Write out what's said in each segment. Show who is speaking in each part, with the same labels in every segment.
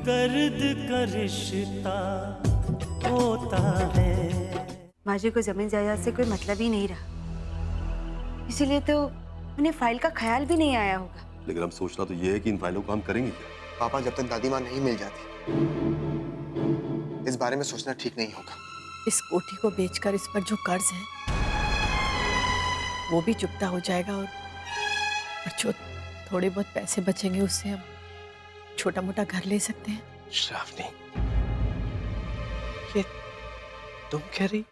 Speaker 1: दर्द का रिश्ता होता है।
Speaker 2: माजी को जमीन जायदाद से कोई मतलब ही नहीं रहा, इसीलिए तो उन्हें फाइल का ख्याल भी नहीं आया होगा।
Speaker 3: लेकिन हम सोचना तो ये है कि इन फाइलों को हम करेंगे क्या?
Speaker 4: पापा, जब तक दादी माँ नहीं मिल जाती इस बारे में सोचना ठीक नहीं होगा।
Speaker 5: इस कोठी को बेचकर इस पर जो कर्ज है वो भी चुकता हो जाएगा, और जो थोड़े बहुत पैसे बचेंगे उससे हम छोटा मोटा घर ले सकते हैं।
Speaker 6: श्रावणी, ये तुम कह रही?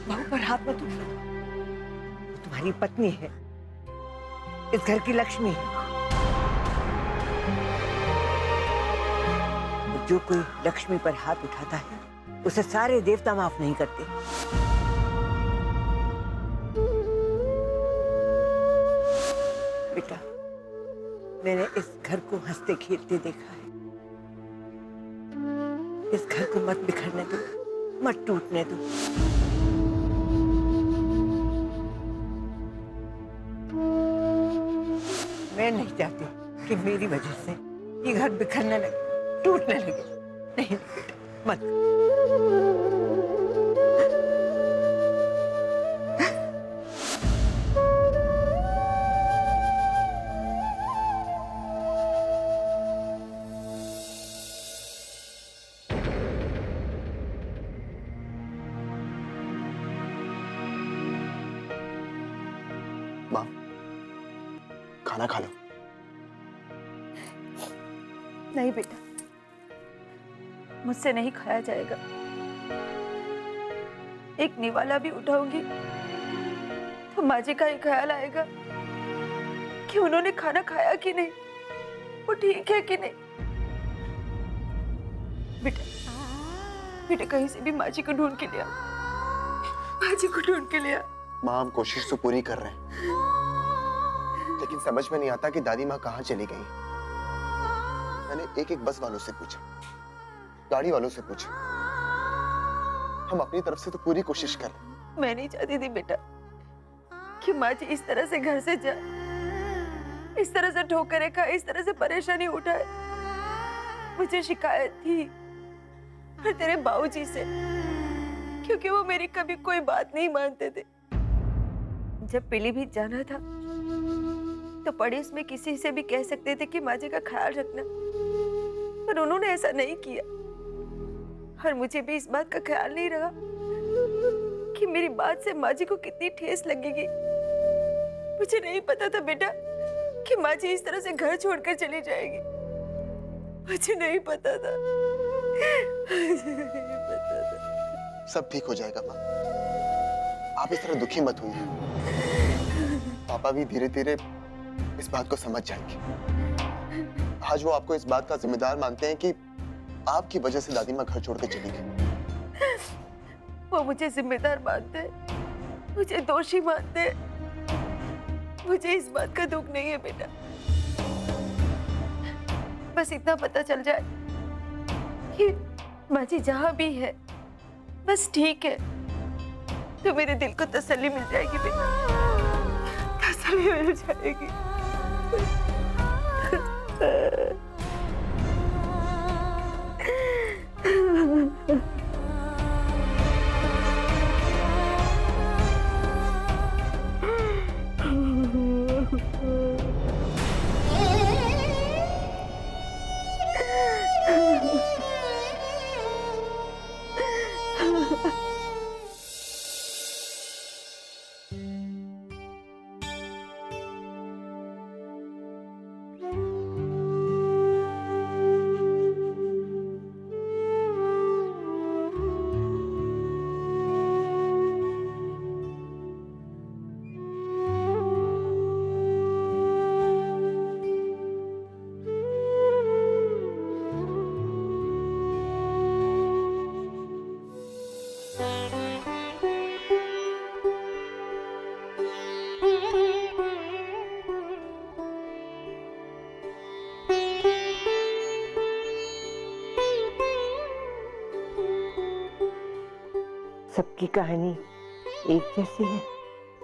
Speaker 7: बहू पर हाथ मत उठाओ, वो तुम्हारी पत्नी है, इस घर की लक्ष्मी है। जो कोई लक्ष्मी पर हाथ उठाता है उसे सारे देवता माफ नहीं करते। बेटा, मैंने इस घर को हंसते खेलते देखा है। इस घर को मत बिखरने दो, मत टूटने दो। मैं नहीं चाहती कि मेरी वजह से ये घर बिखरने लगे, टूटने लगे। नहीं बेटा, मत।
Speaker 4: माँ, खाना खा लो।
Speaker 2: नहीं बेटा, मुझसे नहीं खाया जाएगा। एक निवाला भी उठाऊंगी तो माजी का ही ख्याल आएगा कि उन्होंने खाना खाया कि नहीं, वो ठीक है कि नहीं। बेटा, बेटा कहीं से भी माजी को ढूंढ के लिया, माजी को ढूंढ के लिया।
Speaker 4: माँ, हम कोशिश तो पूरी कर रहे हैं, लेकिन समझ में नहीं आता कि दादी माँ कहाँ चली गई। मैंने एक एक बस वालों से पूछा, गाड़ी वालों से पूछा। हम अपनी तरफ से तो पूरी कोशिश कर रहे हैं।
Speaker 2: मैं नहीं चाहती थी बेटा कि माजी इस तरह से घर से जाए, इस तरह से ठोकरें खाए, इस तरह से परेशानी उठाए। मुझे शिकायत थी और तेरे बाबूजी से, क्योंकि वो मेरी कभी कोई बात नहीं मानते थे। जब पीलीभीत जाना था तो पड़ोस में किसी से भी कह सकते थे कि माजी का ख्याल रखना, पर उन्होंने ऐसा नहीं किया। और मुझे भी इस बात का ख्याल नहीं रहा कि मेरी बात से माजी को कितनी ठेस लगेगी। मुझे नहीं पता था बेटा कि माजी इस तरह से घर छोड़कर चली जाएगी। मुझे नहीं पता था, मुझे नहीं पता था।
Speaker 4: सब ठीक हो जाएगा माँ, आप इस तरह दुखी मत होइए। पापा भी धीरे धीरे इस बात को समझ जाएंगे। आज वो आपको इस बात का जिम्मेदार मानते हैं कि आपकी वजह से दादी माँ घर छोड़ के चली गई।
Speaker 2: वो मुझे जिम्मेदार मानते हैं, मुझे दोषी मानते हैं। मुझे इस बात का दुख नहीं है बेटा, बस इतना पता चल जाए कि माजी जहां भी है बस ठीक है, तो मेरे दिल को तसल्ली मिल जाएगी बेटा, तसल्ली मिल जाएगी।
Speaker 7: सबकी कहानी एक जैसी है?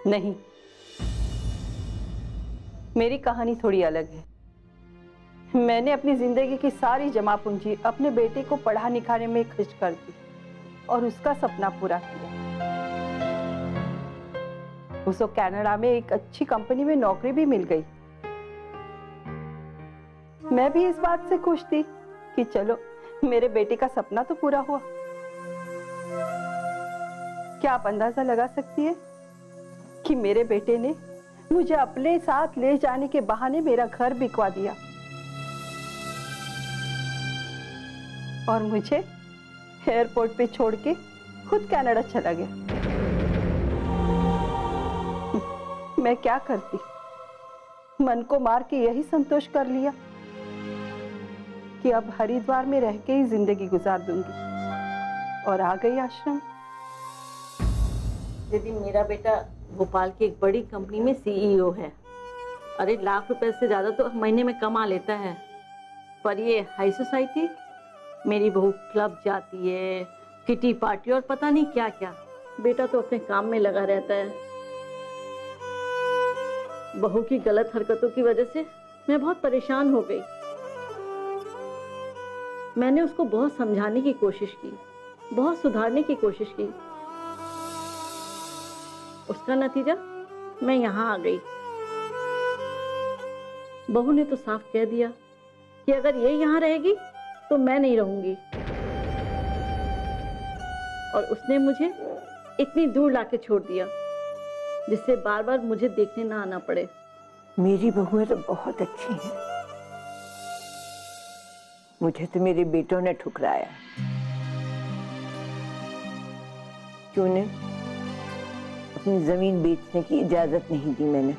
Speaker 8: नहीं, मेरी कहानी थोड़ी अलग है। मैंने अपनी जिंदगी की सारी जमा पूंजी अपने बेटे को पढ़ा लिखाने में खर्च कर दी और उसका सपना पूरा किया। उसको कनाडा में एक अच्छी कंपनी में नौकरी भी मिल गई। मैं भी इस बात से खुश थी कि चलो मेरे बेटे का सपना तो पूरा हुआ। क्या आप अंदाजा लगा सकती है कि मेरे बेटे ने मुझे अपने साथ ले जाने के बहाने मेरा घर बिकवा दिया और मुझे एयरपोर्ट पे छोड़ के खुद कनाडा चला गया। मैं क्या करती, मन को मार के यही संतोष कर लिया कि अब हरिद्वार में रह के ही जिंदगी गुजार दूंगी और आ गई आश्रम।
Speaker 9: दीदी, मेरा बेटा भोपाल की एक बड़ी कंपनी में सीईओ है। अरे लाख रुपए से ज्यादा तो महीने में कमा लेता है। पर ये हाई सोसाइटी, मेरी बहू क्लब जाती है, किटी पार्टी और पता नहीं क्या क्या। बेटा तो अपने काम में लगा रहता है। बहू की गलत हरकतों की वजह से मैं बहुत परेशान हो गई। मैंने उसको बहुत समझाने की कोशिश की, बहुत सुधारने की कोशिश की। उसका नतीजा मैं यहाँ आ गई। बहू ने तो साफ कह दिया कि अगर ये यहाँ रहेगी तो मैं नहीं रहूंगी, और उसने मुझे इतनी दूर लाके छोड़ दिया जिससे बार बार मुझे देखने ना आना पड़े।
Speaker 7: मेरी बहुएं तो बहुत अच्छी हैं। मुझे तो मेरे बेटों ने ठुकराया। क्यों ने अपनी जमीन बेचने की इजाजत नहीं दी मैंने।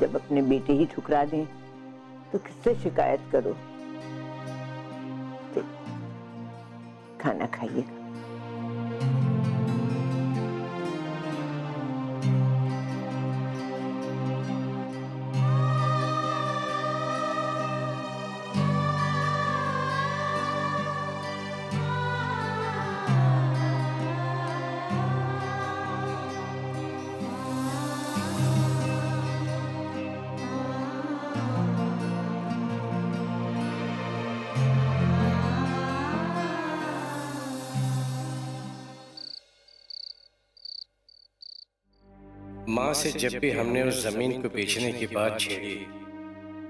Speaker 7: जब अपने बेटे ही ठुकरा दें तो किससे शिकायत करो। तो खाना खाइएगा।
Speaker 6: माँ से जब भी हमने उस जमीन को बेचने की बात छेड़ी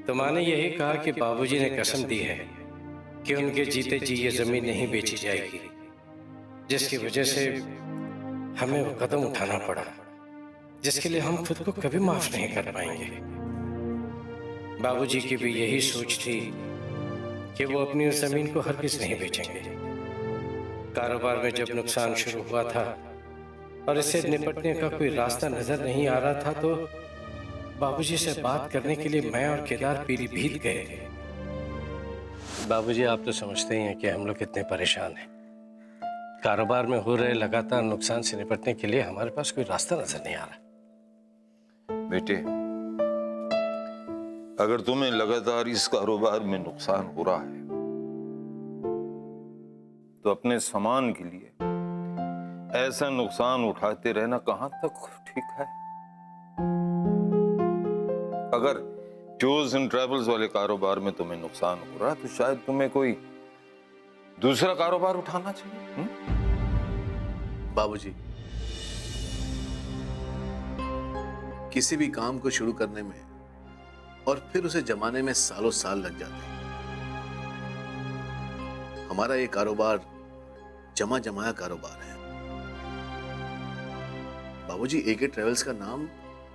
Speaker 6: तो माँ ने यही कहा कि बाबूजी ने कसम दी है कि उनके जीते जी ये जमीन नहीं बेची जाएगी, जिसकी वजह से हमें वो कदम उठाना पड़ा जिसके लिए हम खुद को कभी माफ नहीं कर पाएंगे। बाबूजी की भी यही सोच थी कि वो अपनी उस जमीन को हरगिज नहीं बेचेंगे। कारोबार में जब नुकसान शुरू हुआ था और इससे निपटने का कोई रास्ता नजर नहीं आ रहा था तो बाबूजी से बात करने के लिए मैं और केदार पीलीभीत गए थे। बाबूजी, आप तो समझते ही हैं कि हम लोग कितने परेशान हैं। कारोबार में हो रहे लगातार नुकसान से निपटने के लिए हमारे पास कोई रास्ता नजर नहीं आ रहा।
Speaker 10: बेटे, अगर तुम्हें लगातार इस कारोबार में नुकसान हो रहा है तो अपने सामान के लिए ऐसा नुकसान उठाते रहना कहां तक ठीक है। अगर टूर्स एंड ट्रैवल्स वाले कारोबार में तुम्हें नुकसान हो रहा है तो शायद तुम्हें कोई दूसरा कारोबार उठाना चाहिए।
Speaker 11: बाबूजी, किसी भी काम को शुरू करने में और फिर उसे जमाने में सालों साल लग जाते हैं। हमारा ये कारोबार जमा जमाया कारोबार है। बाबूजी, एके ट्रेवल्स का नाम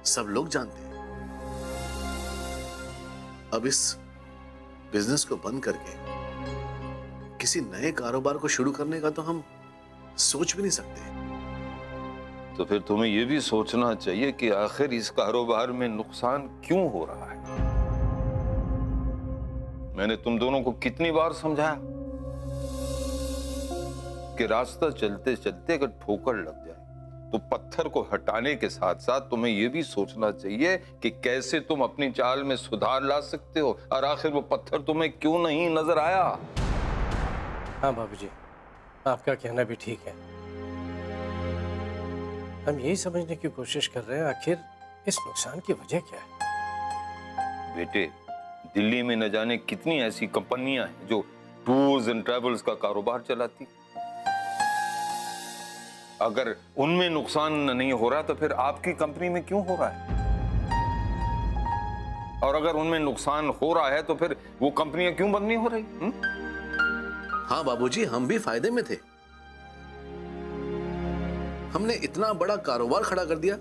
Speaker 11: सब लोग जानते हैं। अब इस बिजनेस को बंद करके किसी नए कारोबार को शुरू करने का तो हम सोच भी नहीं सकते।
Speaker 10: तो फिर तुम्हें यह भी सोचना चाहिए कि आखिर इस कारोबार में नुकसान क्यों हो रहा है। मैंने तुम दोनों को कितनी बार समझाया कि रास्ता चलते चलते अगर ठोकर लग जाए तो पत्थर को हटाने के साथ साथ तुम्हें यह भी सोचना चाहिए कि कैसे तुम अपनी चाल में सुधार ला सकते हो। और आखिर वो पत्थर तुम्हें क्यों नहीं नजर आया?
Speaker 6: हाँ बाबूजी, आपका कहना भी ठीक है। हम यही समझने की कोशिश कर रहे हैं आखिर इस नुकसान की वजह क्या है।
Speaker 10: बेटे, दिल्ली में न जाने कितनी ऐसी कंपनियां हैं जो टूर्स एंड ट्रैवल्स का कारोबार चलाती। अगर उनमें नुकसान नहीं हो रहा तो फिर आपकी कंपनी में क्यों हो रहा है? और अगर उनमें नुकसान हो रहा है तो फिर वो कंपनियां क्यों बंद नहीं हो रही?
Speaker 11: हाँ बाबूजी, हम भी फायदे में थे। हमने इतना बड़ा कारोबार खड़ा कर दिया,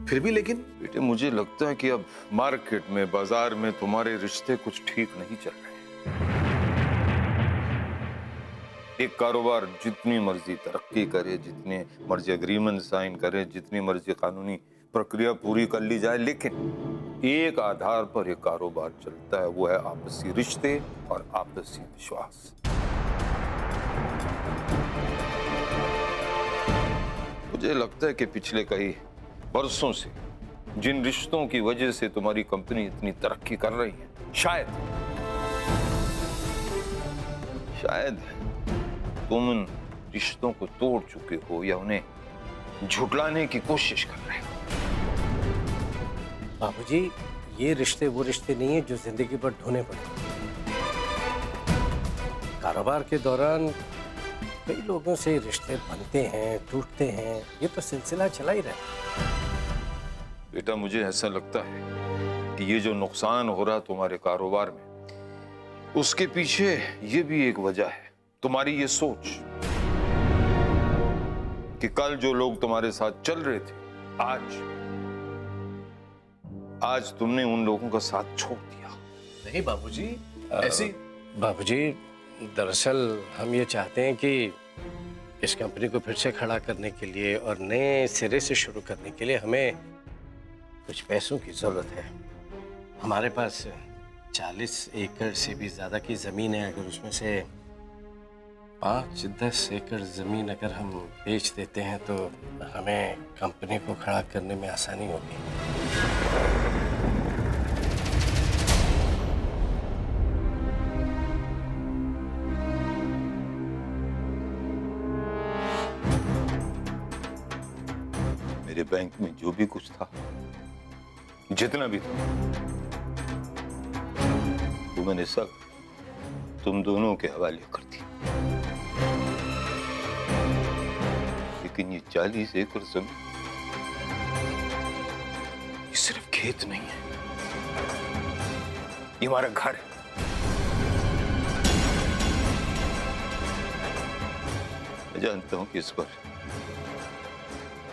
Speaker 11: फिर भी लेकिन
Speaker 10: बेटे, मुझे लगता है कि अब मार्केट में, बाजार में तुम्हारे रिश्ते कुछ ठीक नहीं चल रहे। एक कारोबार जितनी मर्जी तरक्की करे, जितने मर्जी एग्रीमेंट साइन करे, जितनी मर्जी कानूनी प्रक्रिया पूरी कर ली जाए, लेकिन एक आधार पर एक कारोबार चलता है, वो है आपसी रिश्ते और आपसी विश्वास। मुझे लगता है कि पिछले कई वर्षों से जिन रिश्तों की वजह से तुम्हारी कंपनी इतनी तरक्की कर रही है, शायद तुम उन रिश्तों को तोड़ चुके हो या उन्हें झुठलाने की कोशिश कर रहे हो।
Speaker 6: बाबूजी, ये रिश्ते वो रिश्ते नहीं है जो जिंदगी भर ढूंढने पड़े। कारोबार के दौरान कई लोगों से रिश्ते बनते हैं, टूटते हैं, ये तो सिलसिला चला ही रहता है।
Speaker 10: बेटा, मुझे ऐसा लगता है कि ये जो नुकसान हो रहा तुम्हारे कारोबार में, उसके पीछे ये भी एक वजह है, तुम्हारी ये सोच कि कल जो लोग तुम्हारे साथ चल रहे थे, आज तुमने उन लोगों का साथ छोड़ दिया।
Speaker 11: नहीं बाबूजी, ऐसी
Speaker 6: बाबूजी, दरअसल हम ये चाहते हैं कि इस कंपनी को फिर से खड़ा करने के लिए और नए सिरे से शुरू करने के लिए हमें कुछ पैसों की जरूरत है। हमारे पास 40 एकड़ से भी ज्यादा की जमीन है। अगर उसमें से 5-10 एकड़ जमीन अगर हम बेच देते हैं तो हमें कंपनी को खड़ा करने में आसानी होगी।
Speaker 10: मेरे बैंक में जो भी कुछ था, जितना भी था, वो मैंने सब तुम दोनों के हवाले कर दिया। लेकिन ये 40 एकड़ जमीन, ये सिर्फ खेत नहीं है, ये हमारा घर है। मैं जानता हूं कि इस पर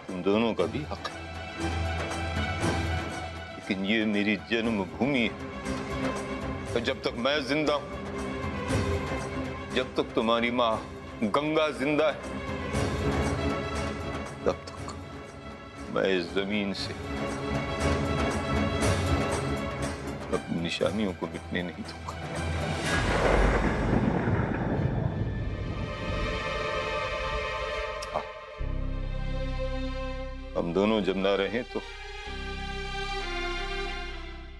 Speaker 10: तुम दोनों का भी हक है, लेकिन ये मेरी जन्मभूमि है। और जब तक मैं जिंदा हूं, जब तक तुम्हारी मां गंगा जिंदा है, तब तक मैं इस जमीन से अपनी निशानियों को मिटने नहीं दूंगा। हम दोनों जब ना रहें तो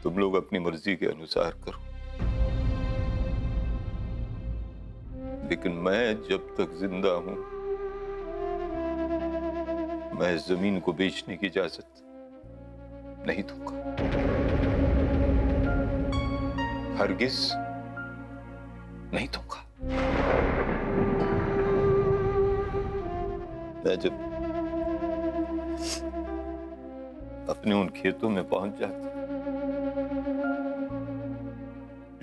Speaker 10: तुम लोग अपनी मर्जी के अनुसार करो, लेकिन मैं जब तक जिंदा हूं, मैं इस जमीन को बेचने की इजाजत नहीं दूंगा, हरगिज नहीं दूंगा। मैं जब अपने उन खेतों में पहुंच जाता,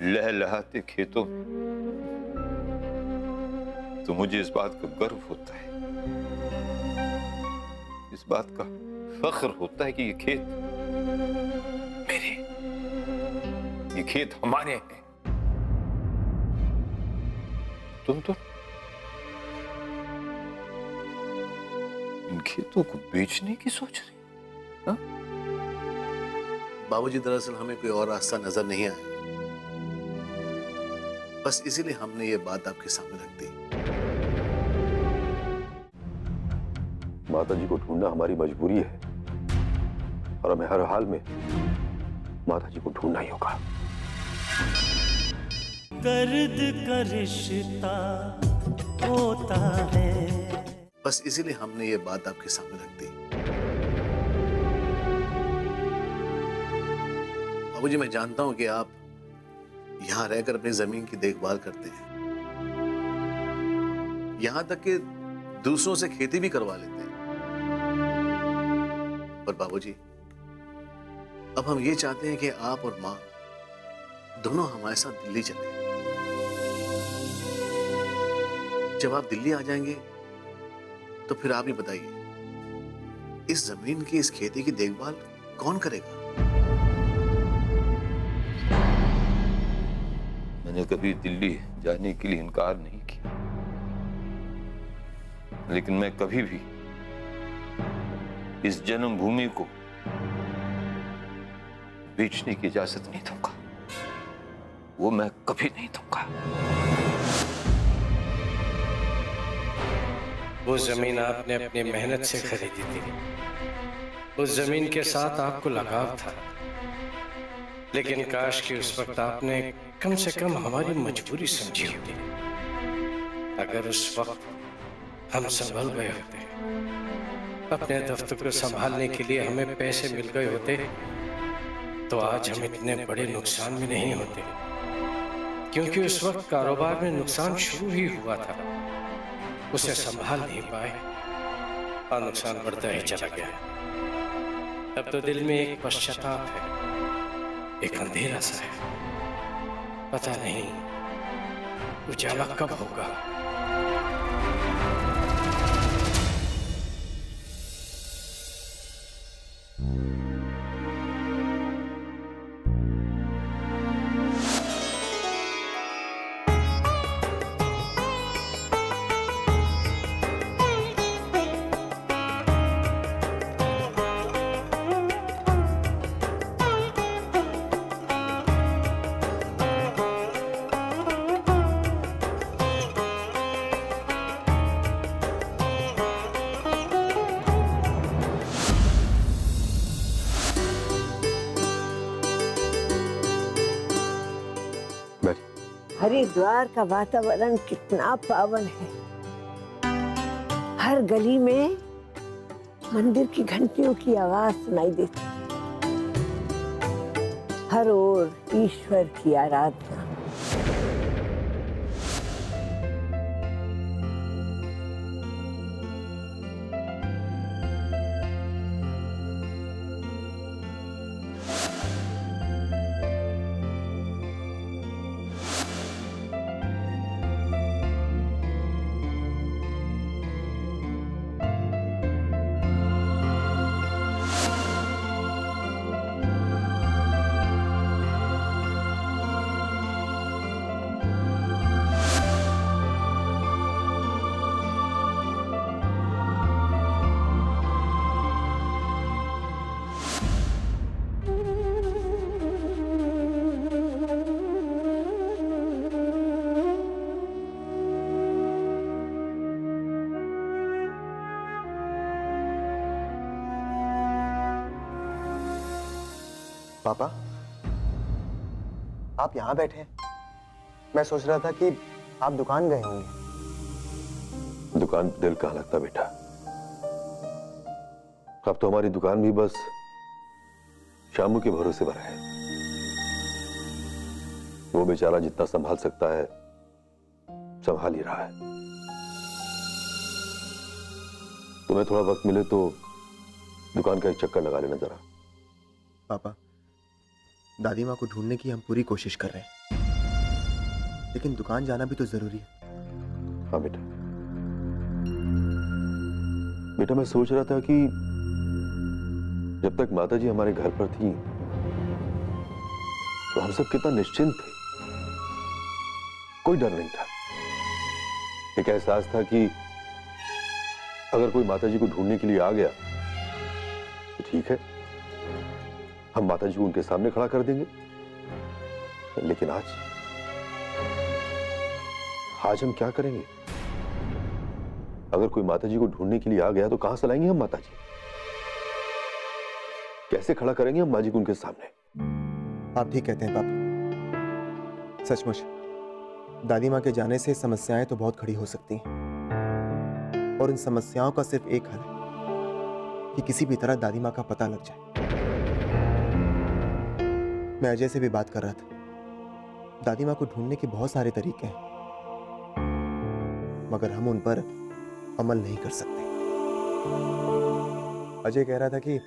Speaker 10: लहलहाते खेतों में, तो मुझे इस बात का गर्व होता है, इस बात का फख्र होता है कि ये खेत मेरे, ये खेत हमारे हैं। तुम तो इन खेतों को बेचने की सोच रही? हाँ?
Speaker 11: बाबूजी, दरअसल हमें कोई और रास्ता नजर नहीं आया, बस इसीलिए हमने ये बात आपके सामने रख दी।
Speaker 3: माता जी को ढूंढना हमारी मजबूरी है और हमें हर हाल में माता जी को ढूंढना ही होगा।
Speaker 1: दर्द का रिश्ता होता है।
Speaker 11: बस इसीलिए हमने ये बात आपके सामने रख दी। बाबूजी, मैं जानता हूं कि आप यहां रहकर अपनी जमीन की देखभाल करते हैं, यहां तक कि दूसरों से खेती भी करवा लेते हैं। पर बाबूजी, अब हम ये चाहते हैं कि आप और मां दोनों हमारे साथ दिल्ली चलें। जब आप दिल्ली आ जाएंगे तो फिर आप ही बताइए, इस जमीन की, इस खेती की देखभाल कौन करेगा?
Speaker 10: मैंने कभी दिल्ली जाने के लिए इनकार नहीं किया, लेकिन मैं कभी भी इस जन्मभूमि को बेचने की इजाजत नहीं दूंगा। वो मैं कभी नहीं दूंगा।
Speaker 6: वो जमीन आपने अपनी मेहनत से खरीदी थी, उस जमीन के साथ आपको लगाव था, लेकिन काश कि उस वक्त आपने कम से कम हमारी मजबूरी समझी होती। अगर उस वक्त हम संभल गए होते, अपने दफ्तर को संभालने के लिए हमें पैसे मिल गए होते, तो आज हम इतने बड़े नुकसान में नहीं होते। क्योंकि उस वक्त कारोबार में नुकसान शुरू ही हुआ था, उसे संभाल नहीं पाए और नुकसान बढ़ता ही चला गया। अब तो दिल में एक पश्चाताप है, एक अंधेरा सा है, पता नहीं उजाला कब होगा।
Speaker 7: हरिद्वार का वातावरण कितना पावन है। हर गली में मंदिर की घंटियों की आवाज सुनाई देती, हर ओर ईश्वर की आराधना।
Speaker 4: पापा, आप यहाँ बैठे हैं? मैं सोच रहा था कि आप दुकान गए होंगे।
Speaker 3: दुकान पे दिल कहाँ लगता बेटा। अब तो हमारी दुकान भी बस शामू के भरोसे पर है। वो बेचारा जितना संभाल सकता है संभाल ही रहा है। तुम्हें थोड़ा वक्त मिले तो दुकान का एक चक्कर लगा लेना जरा।
Speaker 4: पापा, दादी माँ को ढूंढने की हम पूरी कोशिश कर रहे हैं, लेकिन दुकान जाना भी तो जरूरी है।
Speaker 3: हाँ बेटा, बेटा मैं सोच रहा था कि जब तक माताजी हमारे घर पर थी तो हम सब कितना निश्चिंत थे, कोई डर नहीं था। एक एहसास था कि अगर कोई माताजी को ढूंढने के लिए आ गया तो ठीक है, हम माताजी को उनके सामने खड़ा कर देंगे। लेकिन आज हम क्या करेंगे? अगर कोई माताजी को ढूंढने के लिए आ गया तो कहां से लाएंगे हम माताजी? कैसे खड़ा करेंगे हम माँ जी को उनके सामने?
Speaker 4: आप ठीक कहते हैं पापा। सचमुच
Speaker 12: दादी माँ के जाने से समस्याएं तो बहुत खड़ी हो सकती हैं, और इन समस्याओं का सिर्फ एक हल है कि किसी भी तरह दादी माँ का पता लग जाए। मैं अजय से भी बात कर रहा था। दादी माँ को ढूंढने के बहुत सारे तरीके हैं, मगर हम उन पर अमल नहीं कर सकते। अजय कह रहा था कि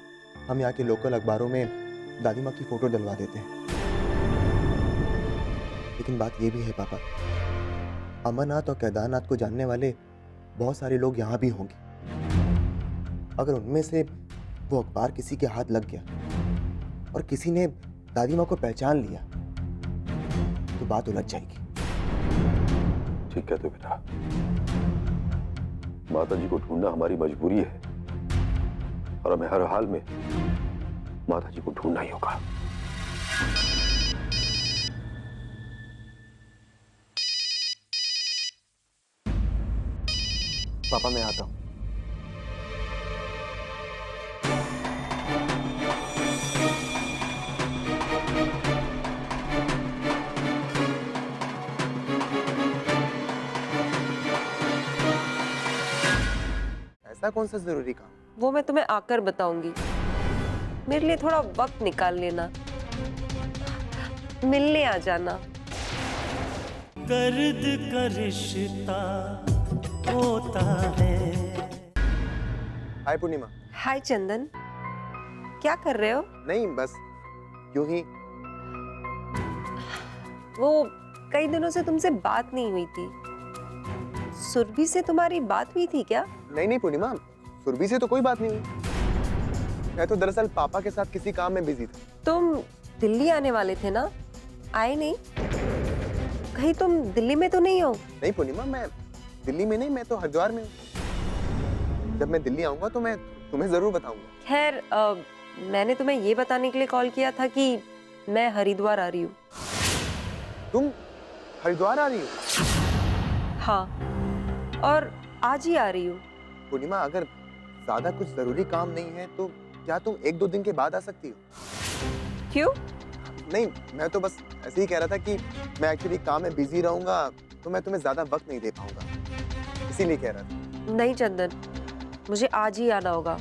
Speaker 12: हम यहाँ के लोकल अखबारों में दादी माँ की फोटो डलवा देते हैं, लेकिन बात यह भी है पापा, अमरनाथ और केदारनाथ को जानने वाले बहुत सारे लोग यहाँ भी होंगे। अगर उनमें से वो अखबार किसी के हाथ लग गया और किसी ने दादी माँ को पहचान लिया तो बात उलझ जाएगी।
Speaker 3: ठीक है तो बेटा, माता जी को ढूंढना हमारी मजबूरी है और हमें हर हाल में माता जी को ढूंढना ही होगा।
Speaker 12: पापा मैं आता हूँ। ऐसा कौन सा जरूरी काम?
Speaker 2: वो मैं तुम्हें आकर बताऊंगी। मेरे लिए थोड़ा वक्त निकाल लेना, मिलने आ जाना।
Speaker 1: दर्द का रिश्ता होता है।
Speaker 12: हाय पूर्णिमा।
Speaker 2: हाय चंदन, क्या कर रहे हो?
Speaker 12: नहीं बस यूं ही।
Speaker 2: वो कई दिनों से तुमसे बात नहीं हुई थी। सुरभि से तुम्हारी बात हुई थी क्या?
Speaker 12: नहीं पूर्णिमा, सुरभि से तो कोई बात नहीं हुई। मैं तो दरअसल पापा के साथ किसी काम में बिजी था।
Speaker 2: तुम दिल्ली आने वाले थे ना, आए नहीं? कहीं तुम दिल्ली में तो नहीं हो?
Speaker 12: नहीं पूर्णिमा, मैं दिल्ली में नहीं, मैं तो हरिद्वार में हूँ। जब मैं दिल्ली आऊंगा तो मैं तुम्हें जरूर बताऊंगा।
Speaker 2: खैर मैंने तुम्हें ये बताने के लिए कॉल किया था कि मैं हरिद्वार आ रही हूँ।
Speaker 12: तुम हरिद्वार आ रही हो?
Speaker 2: हाँ, और आज ही आ रही हूँ।
Speaker 12: पूर्णिमा, अगर ज्यादा कुछ जरूरी काम नहीं है तो क्या तुम 1-2 दिन के बाद आ सकती हो?
Speaker 2: क्यों?
Speaker 12: नहीं, मैं तो बस ऐसे ही कह रहा था कि मैं एक्चुअली काम में बिजी रहूंगा तो मैं तुम्हें ज्यादा वक्त नहीं दे पाऊंगा, इसीलिए कह रहा था।
Speaker 2: नहीं चंदन, मुझे आज ही आना होगा।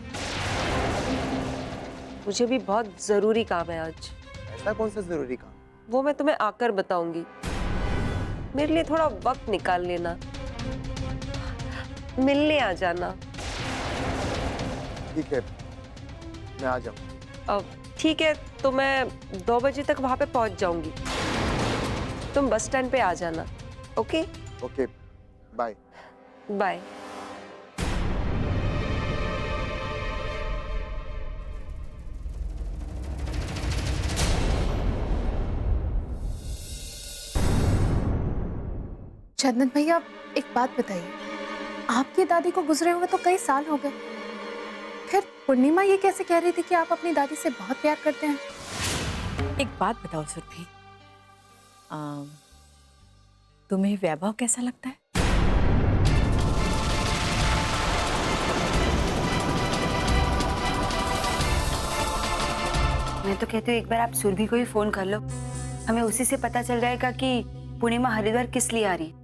Speaker 2: मुझे भी बहुत जरूरी काम है आज।
Speaker 12: ऐसा कौन सा जरूरी काम?
Speaker 2: वो मैं तुम्हें आकर बताऊंगी। मेरे लिए थोड़ा वक्त निकाल लेना, मिलने आ जाना।
Speaker 12: ठीक है, मैं आ जाऊँ।
Speaker 2: ठीक है, तो मैं 2 बजे तक वहां पे पहुंच जाऊंगी। तुम बस स्टैंड पे आ जाना। Okay?
Speaker 12: Okay, bye.
Speaker 2: Bye.
Speaker 5: Chandan भैया, एक बात बताइए, आपकी दादी को गुजरे हुए तो कई साल हो गए, फिर पूर्णिमा ये कैसे कह रही थी कि आप अपनी दादी से बहुत प्यार करते हैं?
Speaker 9: एक बात बताओ सुरभि, तुम्हें वैभव कैसा लगता है?
Speaker 13: मैं तो कहती हूँ एक बार आप सुरभि को ही फोन कर लो, हमें उसी से पता चल जाएगा कि पूर्णिमा हरिद्वार किस लिए आ रही है।